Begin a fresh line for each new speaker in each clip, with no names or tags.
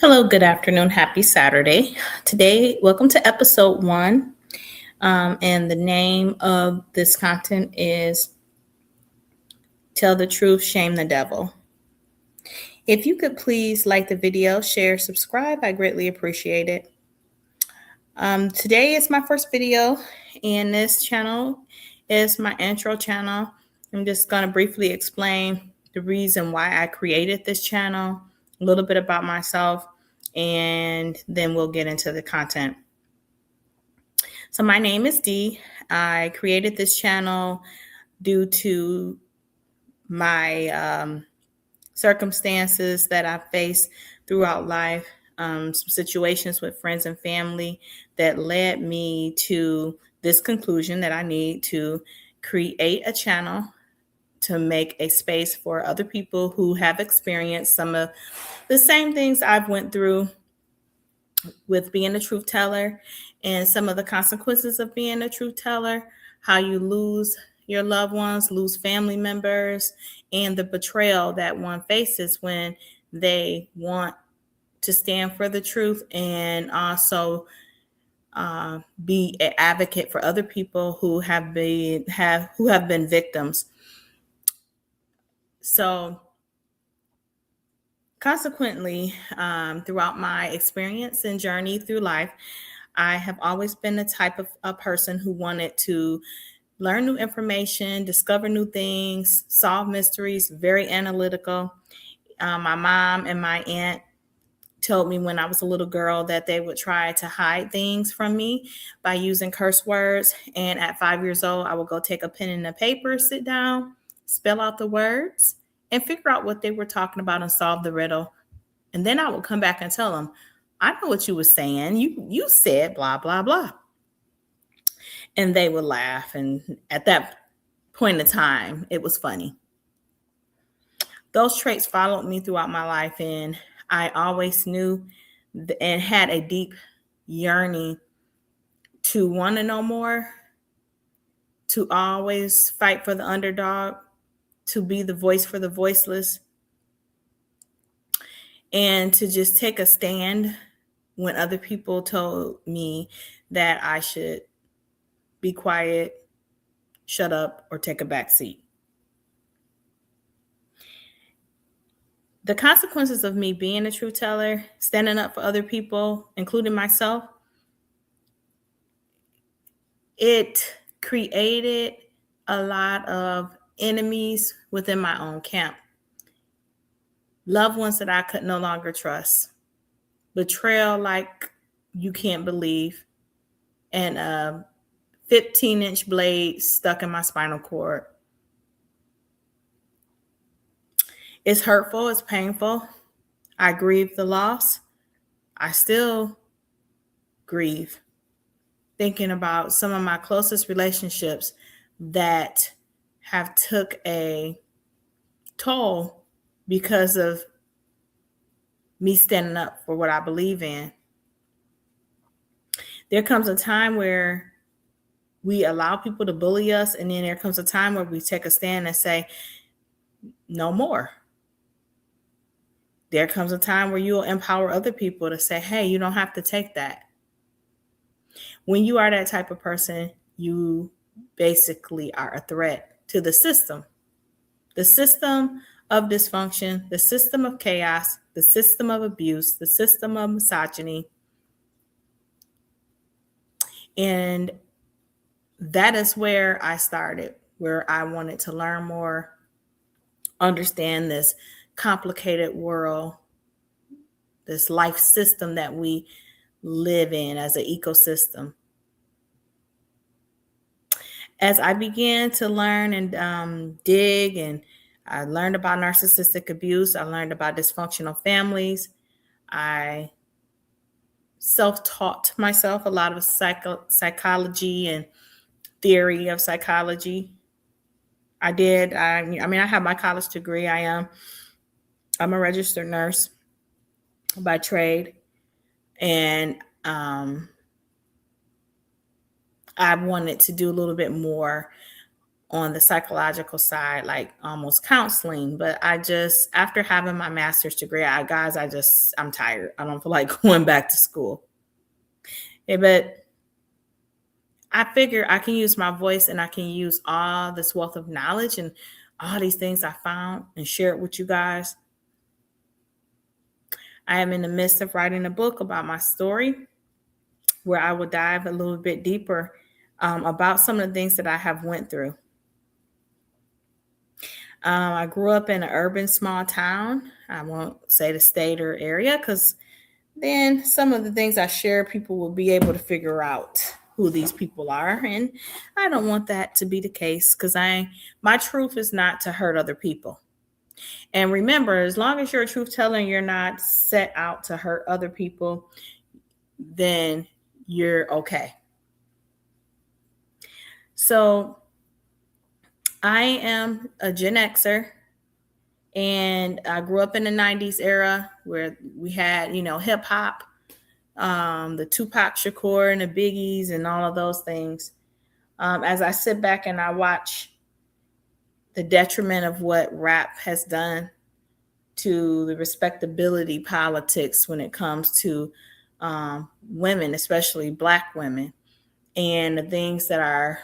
Hello, good afternoon, happy Saturday. Today, welcome to episode one. And the name of this content is Tell the Truth, Shame the Devil. If you could please like the video, share, subscribe, I greatly appreciate it. Today is my first video, and this channel is my intro channel. I'm just going to briefly explain the reason why I created this channel, a little bit about myself, and then we'll get into the content. So my name is Dee. I created this channel due to my circumstances that I faced throughout life, some situations with friends and family that led me to this conclusion that I need to create a channel to make a space for other people who have experienced some of the same things I've went through with being a truth teller and some of the consequences of being a truth teller, how you lose your loved ones, lose family members, and the betrayal that one faces when they want to stand for the truth and also be an advocate for other people who have been victims. So consequently, throughout my experience and journey through life, I have always been the type of a person who wanted to learn new information, discover new things, solve mysteries, very analytical. My mom and my aunt told me when I was a little girl that they would try to hide things from me by using curse words. And at 5 years old, I would go take a pen and a paper, sit down, spell out the words, and figure out what they were talking about and solve the riddle. And then I would come back and tell them, I know what you were saying. You said blah, blah, blah. And they would laugh. And at that point in time, it was funny. Those traits followed me throughout my life, and I always knew and had a deep yearning to want to know more, to always fight for the underdog, to be the voice for the voiceless, and to just take a stand when other people told me that I should be quiet, shut up, or take a back seat. The consequences of me being a truth teller, standing up for other people, including myself, it created a lot of enemies within my own camp. Loved ones that I could no longer trust. Betrayal like you can't believe. And a 15-inch blade stuck in my spinal cord. It's hurtful. It's painful. I grieve the loss. I still grieve thinking about some of my closest relationships that have took a toll because of me standing up for what I believe in. There comes a time where we allow people to bully us, and then there comes a time where we take a stand and say, no more. There comes a time where you'll empower other people to say, hey, you don't have to take that. When you are that type of person, you basically are a threat to the system of dysfunction, the system of chaos, the system of abuse, the system of misogyny. And that is where I started, where I wanted to learn more, understand this complicated world, this life system that we live in as an ecosystem. As I began to learn and dig, and I learned about narcissistic abuse, I learned about dysfunctional families. I self-taught myself a lot of psychology and theory of psychology. I did. I have my college degree. I'm a registered nurse by trade, and I wanted to do a little bit more on the psychological side, like almost counseling. But after having my master's degree, I'm tired. I don't feel like going back to school. Yeah, but I figure I can use my voice and I can use all this wealth of knowledge and all these things I found and share it with you guys. I am in the midst of writing a book about my story where I will dive a little bit deeper about some of the things that I have went through. I grew up in an urban small town. I won't say the state or area because then some of the things I share, people will be able to figure out who these people are. And I don't want that to be the case because my truth is not to hurt other people. And remember, as long as you're a truth teller and you're not set out to hurt other people, then you're okay. So I am a Gen Xer, and I grew up in the 90s era where we had, hip hop, the Tupac Shakur and the Biggies and all of those things. As I sit back and I watch the detriment of what rap has done to the respectability politics when it comes to women, especially Black women, and the things that our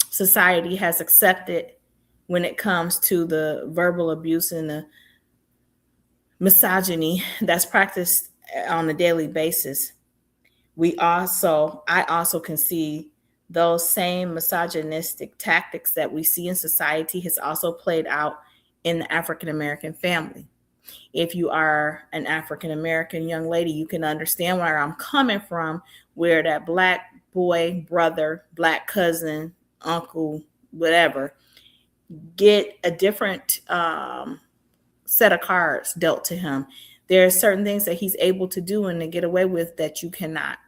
society has accepted when it comes to the verbal abuse and the misogyny that's practiced on a daily basis. I also can see those same misogynistic tactics that we see in society has also played out in the African American family. If you are an African American young lady, you can understand where I'm coming from, where that Black boy, brother, Black cousin, uncle, whatever, get a different set of cards dealt to him. There are certain things that he's able to do and to get away with that you cannot.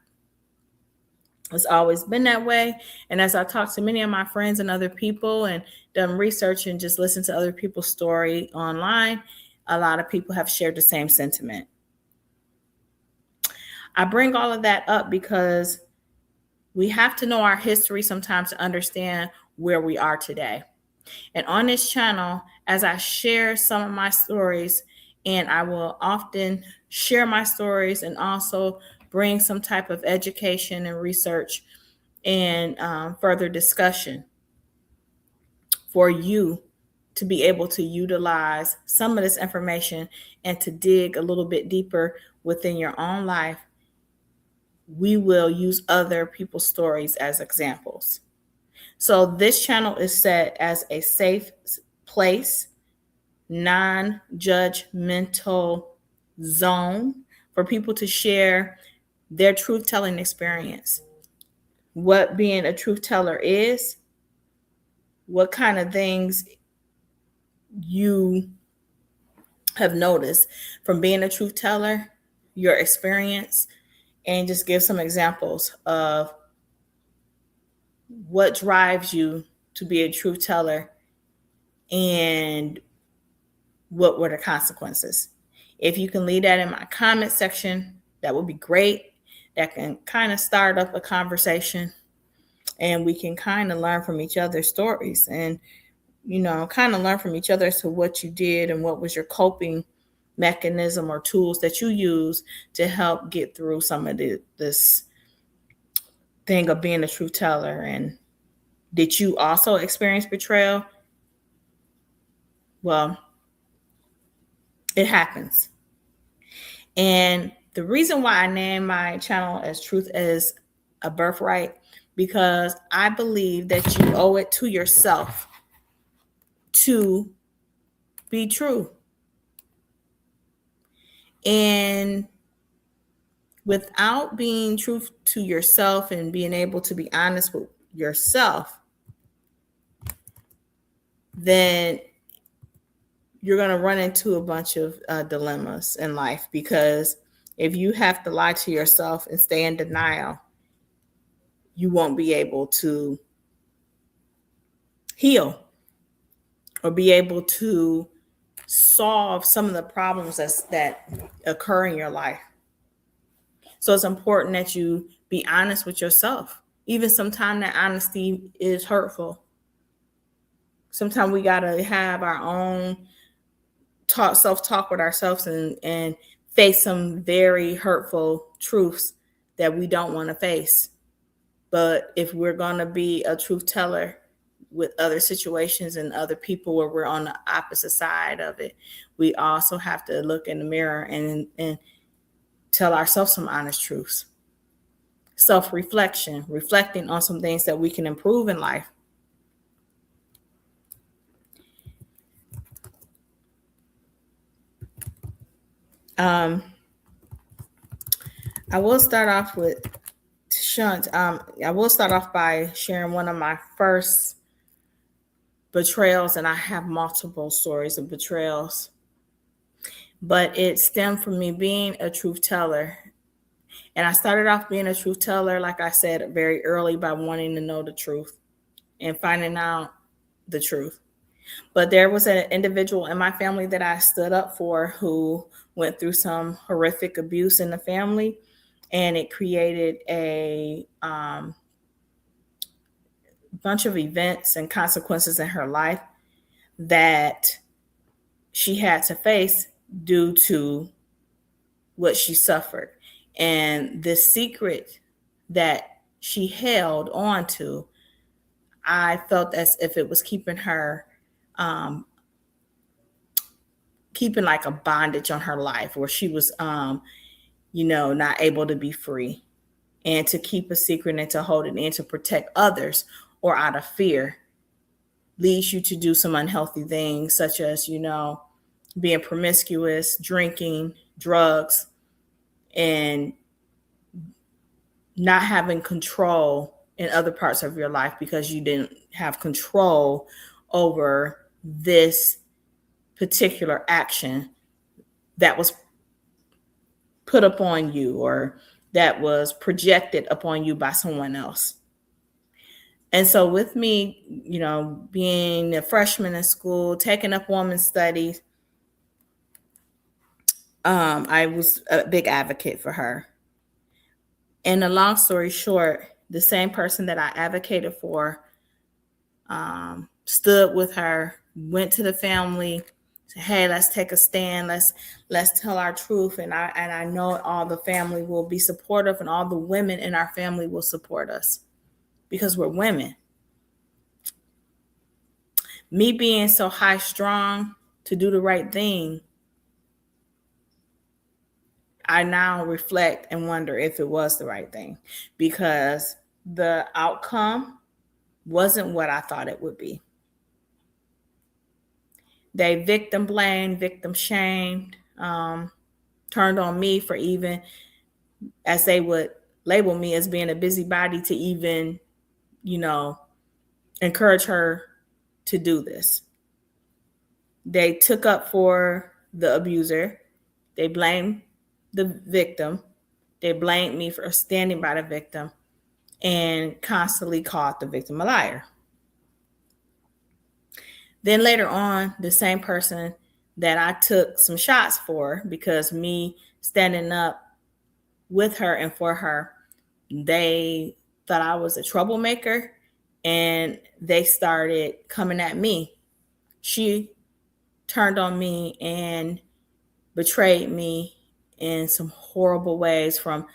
It's always been that way. And as I talk to many of my friends and other people and done research and just listen to other people's story online, a lot of people have shared the same sentiment. I bring all of that up because we have to know our history sometimes to understand where we are today. And on this channel, as I share some of my stories, and I will often share my stories and also bring some type of education and research and further discussion for you to be able to utilize some of this information and to dig a little bit deeper within your own life. We will use other people's stories as examples. So this channel is set as a safe place, non-judgmental zone for people to share their truth-telling experience, what being a truth teller is, what kind of things you have noticed from being a truth teller, your experience, and just give some examples of what drives you to be a truth teller and what were the consequences. If you can leave that in my comment section, that would be great. That can kind of start up a conversation and we can kind of learn from each other's stories and, kind of learn from each other as to what you did and what was your coping mechanism or tools that you use to help get through some of this thing of being a truth teller. And did you also experience betrayal? Well, it happens. And the reason why I named my channel as Truth is a Birthright, because I believe that you owe it to yourself to be true. And without being true to yourself and being able to be honest with yourself, then you're going to run into a bunch of dilemmas in life, because if you have to lie to yourself and stay in denial, you won't be able to heal or be able to solve some of the problems that occur in your life. So it's important that you be honest with yourself Even sometimes that honesty is hurtful. Sometimes we got to have our own self-talk with ourselves and face some very hurtful truths that we don't want to face. But if we're going to be a truth teller with other situations and other people where we're on the opposite side of it, we also have to look in the mirror and tell ourselves some honest truths. Self-reflection, reflecting on some things that we can improve in life. I will start off with I will start off by sharing one of my first betrayals, and I have multiple stories of betrayals, but it stemmed from me being a truth teller. And I started off being a truth teller, like I said, very early by wanting to know the truth and finding out the truth. But there was an individual in my family that I stood up for who went through some horrific abuse in the family, and it created a bunch of events and consequences in her life that she had to face due to what she suffered. And this secret that she held on to, I felt as if it was keeping her keeping like a bondage on her life, where she was not able to be free. And to keep a secret and to hold it in to protect others or out of fear leads you to do some unhealthy things, such as being promiscuous, drinking, drugs, and not having control in other parts of your life because you didn't have control over this particular action that was put upon you or that was projected upon you by someone else. And so with me, being a freshman in school, taking up women's studies, I was a big advocate for her. And a long story short, the same person that I advocated for stood with her, went to the family, said, "Hey, let's take a stand. Let's tell our truth." And I know all the family will be supportive, and all the women in our family will support us because we're women. Me being so high strung to do the right thing, I now reflect and wonder if it was the right thing, because the outcome wasn't what I thought it would be. They victim blamed, victim shamed, turned on me for, even as they would label me as being a busybody, to even, encourage her to do this. They took up for the abuser. They blamed the victim. They blamed me for standing by the victim and constantly called the victim a liar. Then later on, the same person that I took some shots for, because me standing up with her and for her, they thought I was a troublemaker and they started coming at me. She turned on me and betrayed me in some horrible ways, from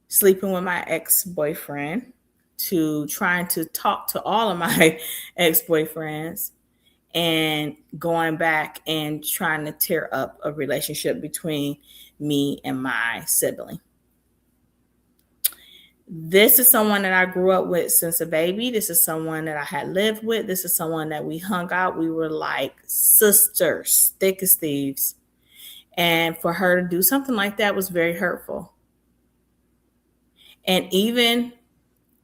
sleeping with my ex-boyfriend to trying to talk to all of my ex-boyfriends and going back and trying to tear up a relationship between me and my sibling. This is someone that I grew up with since a baby. This is someone that I had lived with. This is someone that we hung out. We were like sisters, thick as thieves. And for her to do something like that was very hurtful. And even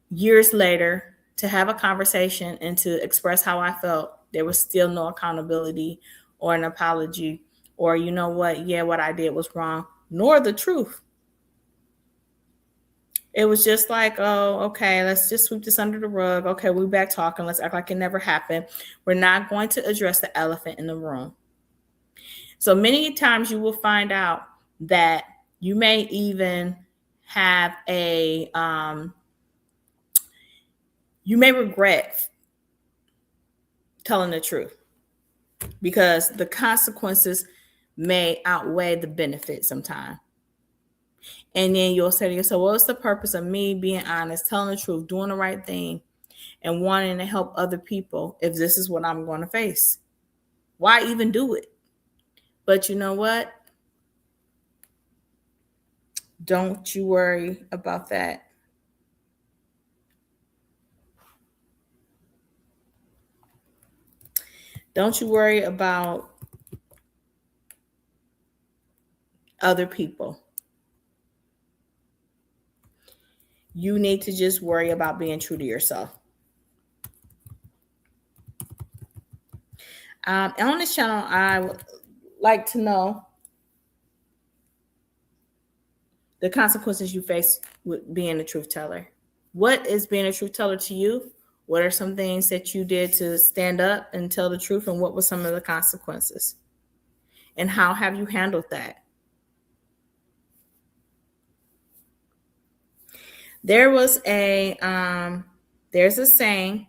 years later, to have a conversation and to express how I felt, there was still no accountability or an apology or, you know what, yeah, what I did was wrong, nor the truth. It was just like, oh, okay, let's just sweep this under the rug. Okay, we're back talking. Let's act like it never happened. We're not going to address the elephant in the room. So many times you will find out that you may even have a you may regret telling the truth because the consequences may outweigh the benefit sometimes. And then you'll say to yourself, what's the purpose of me being honest, telling the truth, doing the right thing, and wanting to help other people if this is what I'm going to face? Why even do it? But you know what? Don't you worry about that. Don't you worry about other people. You need to just worry about being true to yourself. On this channel, I would like to know the consequences you face with being a truth teller. What is being a truth teller to you? What are some things that you did to stand up and tell the truth, and what were some of the consequences? And how have you handled that? There's a saying,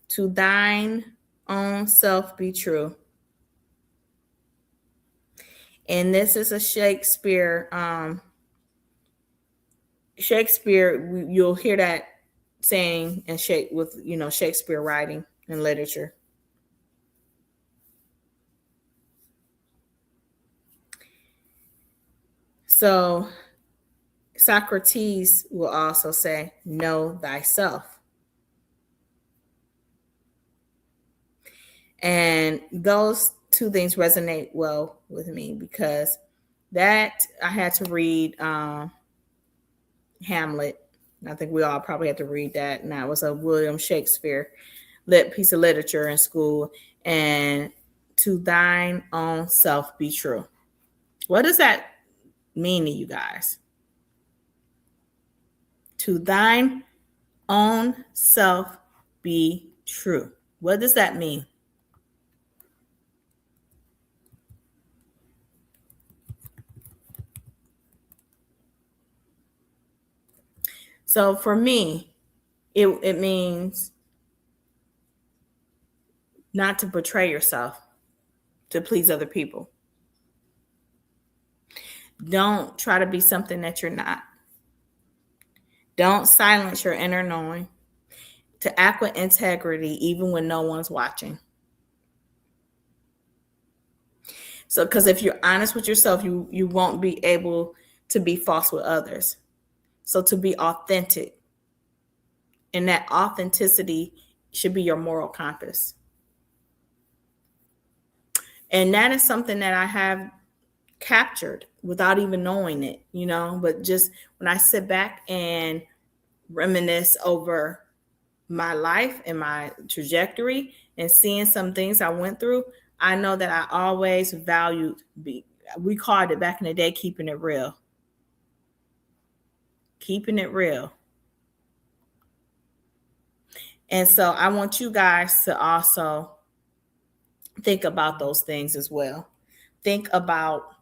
to thine own self be true. And this is a Shakespeare, you'll hear that saying in Shakespeare writing and literature. So Socrates will also say, know thyself. And those two things resonate well with me because that I had to read Hamlet. I think we all probably had to read that. And that was a William Shakespeare piece of literature in school. And to thine own self be true. What does that mean to you guys? To thine own self be true. What does that mean? So for me, it means not to betray yourself to please other people. Don't try to be something that you're not. Don't silence your inner knowing. To act with integrity even when no one's watching. So, because if you're honest with yourself, you won't be able to be false with others. So to be authentic. And that authenticity should be your moral compass. And that is something that I have captured without even knowing it, but just when I sit back and reminisce over my life and my trajectory and seeing some things I went through, I know that I always valued, we called it back in the day, keeping it real. Keeping it real. And so I want you guys to also think about those things as well. Think about,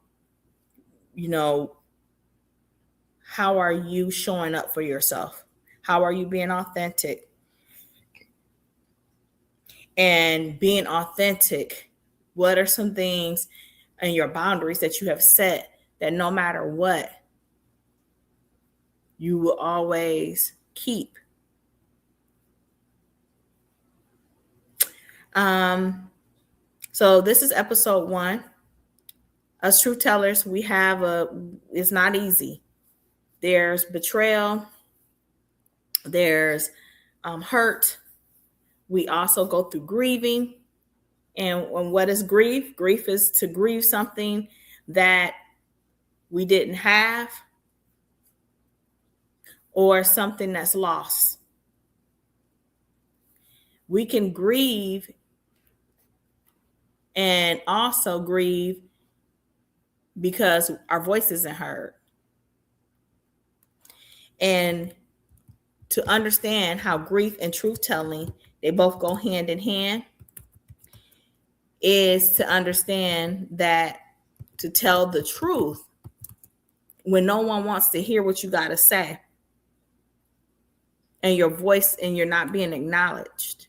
how are you showing up for yourself? How are you being authentic? And being authentic, what are some things and your boundaries that you have set that no matter what, you will always keep? So this is episode 1. Us truth tellers, it's not easy. There's betrayal. There's hurt. We also go through grieving. And what is grief? Grief is to grieve something that we didn't have or something that's lost. We can grieve and also grieve because our voice isn't heard. And to understand how grief and truth telling, they both go hand in hand, is to understand that to tell the truth when no one wants to hear what you got to say and your voice and you're not being acknowledged,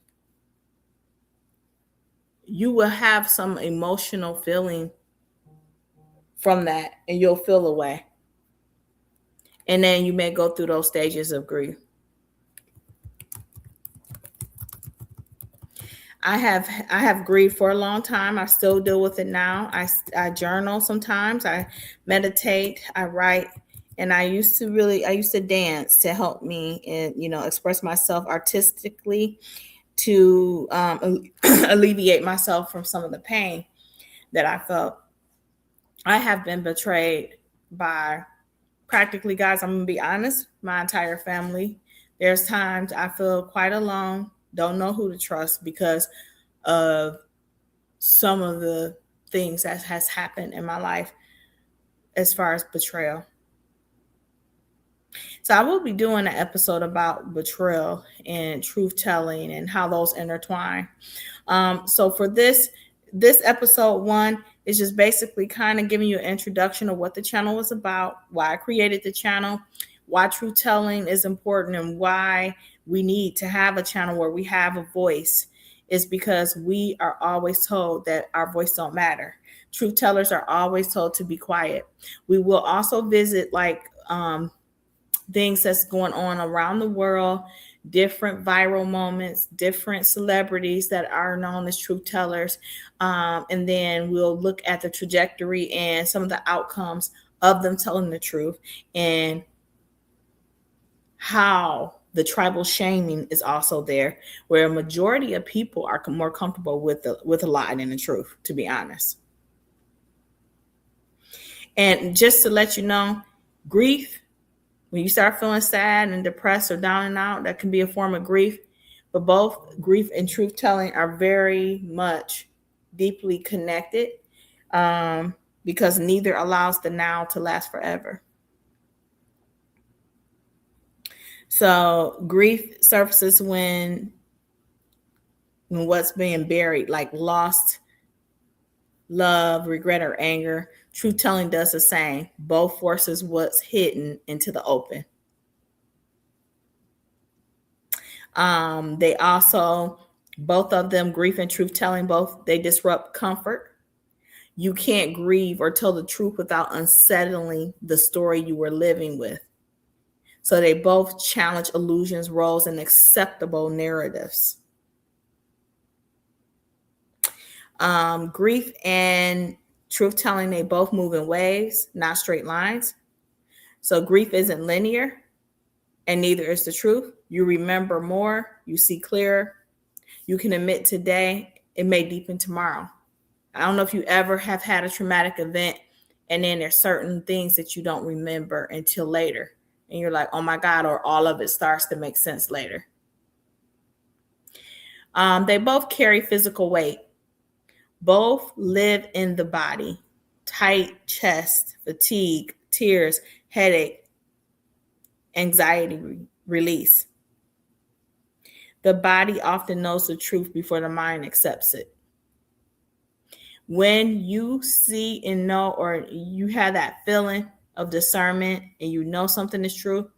you will have some emotional feeling from that and you'll feel away. And then you may go through those stages of grief. I have grieved for a long time. I still deal with it now. I journal sometimes. I meditate. I write, and I used to dance to help me and express myself artistically to alleviate myself from some of the pain that I felt. I have been betrayed by practically, guys, I'm gonna be honest, my entire family. There's times I feel quite alone, don't know who to trust because of some of the things that has happened in my life as far as betrayal. So I will be doing an episode about betrayal and truth telling and how those intertwine. So for this episode 1 is just basically kind of giving you an introduction of what the channel was about, why I created the channel, why truth telling is important, and why we need to have a channel where we have a voice. Is because we are always told that our voice don't matter. Truth tellers are always told to be quiet. We will also visit things that's going on around the world, different viral moments, different celebrities that are known as truth tellers. And then we'll look at the trajectory and some of the outcomes of them telling the truth and how the tribal shaming is also there, where a majority of people are more comfortable with a lie than the truth, to be honest. And just to let you know, grief, when you start feeling sad and depressed or down and out, that can be a form of grief. But both grief and truth telling are very much deeply connected because neither allows the now to last forever. So grief surfaces when what's being buried, like lost love, regret, or anger. Truth telling does the same. Both forces what's hidden into the open. They also, both of them, grief and truth telling, they disrupt comfort. You can't grieve or tell the truth without unsettling the story you were living with. So they both challenge illusions, roles, and acceptable narratives. Grief and truth telling, they both move in waves, not straight lines. So grief isn't linear, and neither is the truth. You remember more, you see clearer. You can admit today, it may deepen tomorrow. I don't know if you ever have had a traumatic event and then there's certain things that you don't remember until later. And you're like, oh my God, or all of it starts to make sense later. They both carry physical weight. Both live in the body. Tight chest, fatigue, tears, headache, anxiety release. The body often knows the truth before the mind accepts it. When you see and know, or you have that feeling of discernment and you know something is true,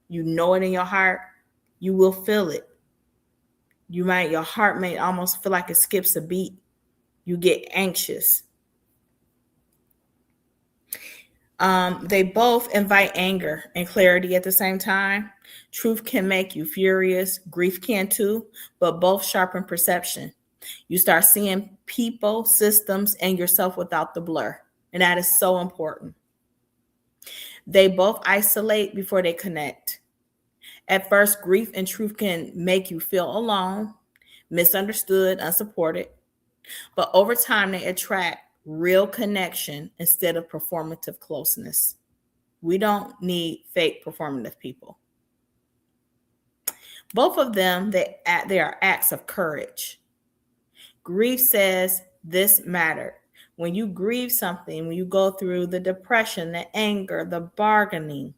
you know it in your heart, you will feel it. Your heart may almost feel like it skips a beat. You get anxious. They both invite anger and clarity at the same time. Truth can make you furious. Grief can too, but both sharpen perception. You start seeing people, systems, and yourself without the blur. And that is so important. They both isolate before they connect. At first, grief and truth can make you feel alone, misunderstood, unsupported. But over time, they attract real connection instead of performative closeness. We don't need fake performative people. Both of them, they are acts of courage. Grief says this mattered. When you grieve something, when you go through the depression, the anger, the bargaining,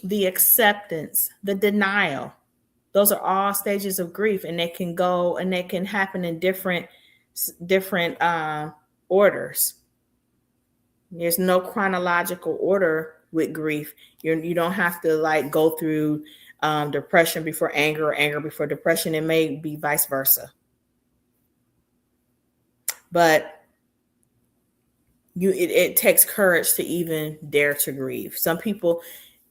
the acceptance, the denial, those are all stages of grief, and they can happen in different orders. There's no chronological order with grief. You don't have to go through depression before anger or anger before depression. It may be vice versa. But it takes courage to even dare to grieve. Some people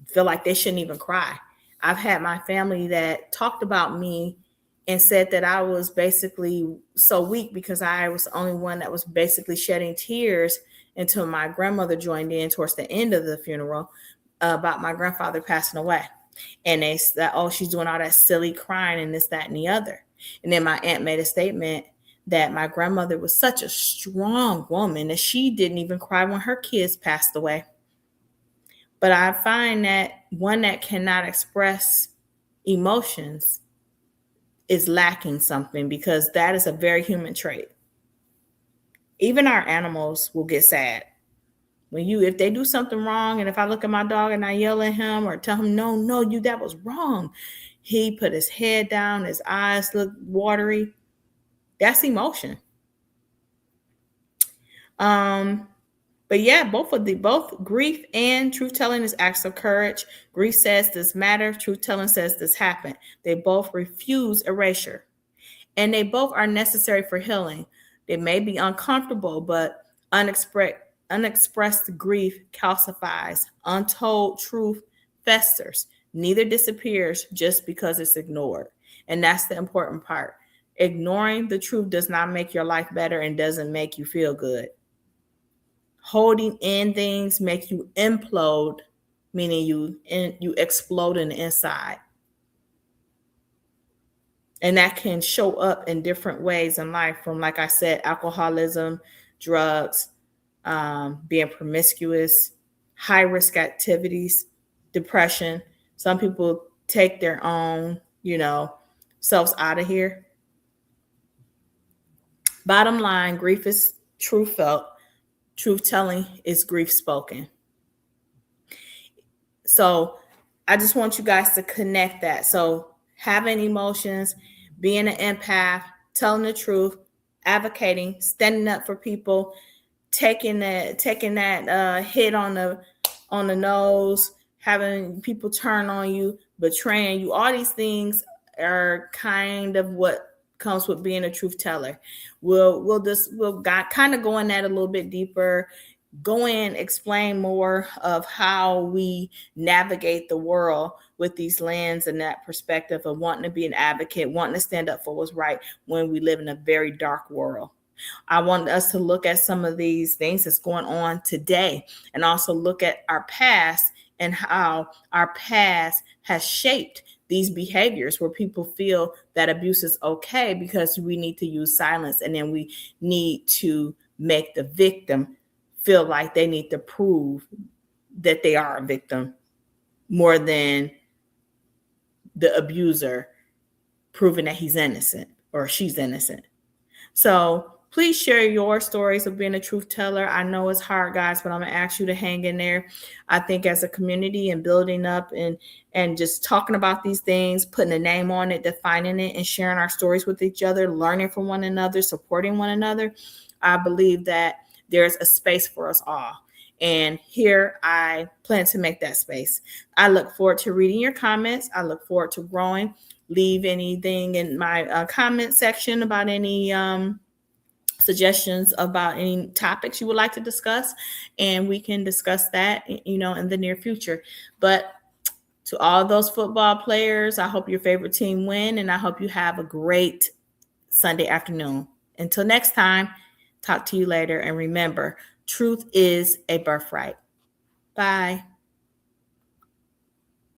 feel like they shouldn't even cry. I've had my family that talked about me and said that I was basically so weak because I was the only one that was basically shedding tears until my grandmother joined in towards the end of the funeral about my grandfather passing away. And they said, oh, she's doing all that silly crying and this, that, and the other. And then my aunt made a statement that my grandmother was such a strong woman that she didn't even cry when her kids passed away. But I find that one that cannot express emotions is lacking something, because that is a very human trait. Even our animals will get sad. If they do something wrong, and if I look at my dog and I yell at him or tell him, no, that was wrong. He put his head down, his eyes look watery. That's emotion. But yeah, both grief and truth telling is acts of courage. Grief says this matter. Truth telling says this happened. They both refuse erasure, and they both are necessary for healing. They may be uncomfortable, but unexpressed grief calcifies. Untold truth festers. Neither disappears just because it's ignored. And that's the important part. Ignoring the truth does not make your life better and doesn't make you feel good. Holding in things make you implode, meaning you explode in the inside. And that can show up in different ways in life, from, like I said, alcoholism, drugs, being promiscuous, high-risk activities, depression. Some people take their own, selves out of here. Bottom line, grief is truth felt. Truth telling is grief spoken. So I just want you guys to connect that. So having emotions, being an empath, telling the truth, advocating, standing up for people, taking that hit on the nose, having people turn on you, betraying you. All these things are kind of what comes with being a truth teller. We'll kind of go in that a little bit deeper, go in, explain more of how we navigate the world with these lens and that perspective of wanting to be an advocate, wanting to stand up for what's right when we live in a very dark world. I want us to look at some of these things that's going on today, and also look at our past and how our past has shaped these behaviors where people feel that abuse is okay because we need to use silence, and then we need to make the victim feel like they need to prove that they are a victim more than the abuser proving that he's innocent or she's innocent. So please share your stories of being a truth teller. I know it's hard, guys, but I'm going to ask you to hang in there. I think as a community and building up and just talking about these things, putting a name on it, defining it, and sharing our stories with each other, learning from one another, supporting one another, I believe that there's a space for us all. And here I plan to make that space. I look forward to reading your comments. I look forward to growing. Leave anything in my comment section about any suggestions about any topics you would like to discuss, and we can discuss that, in the near future. But to all those football players, I hope your favorite team win, and I hope you have a great Sunday afternoon. Until next time, talk to you later, and remember, truth is a birthright. Bye.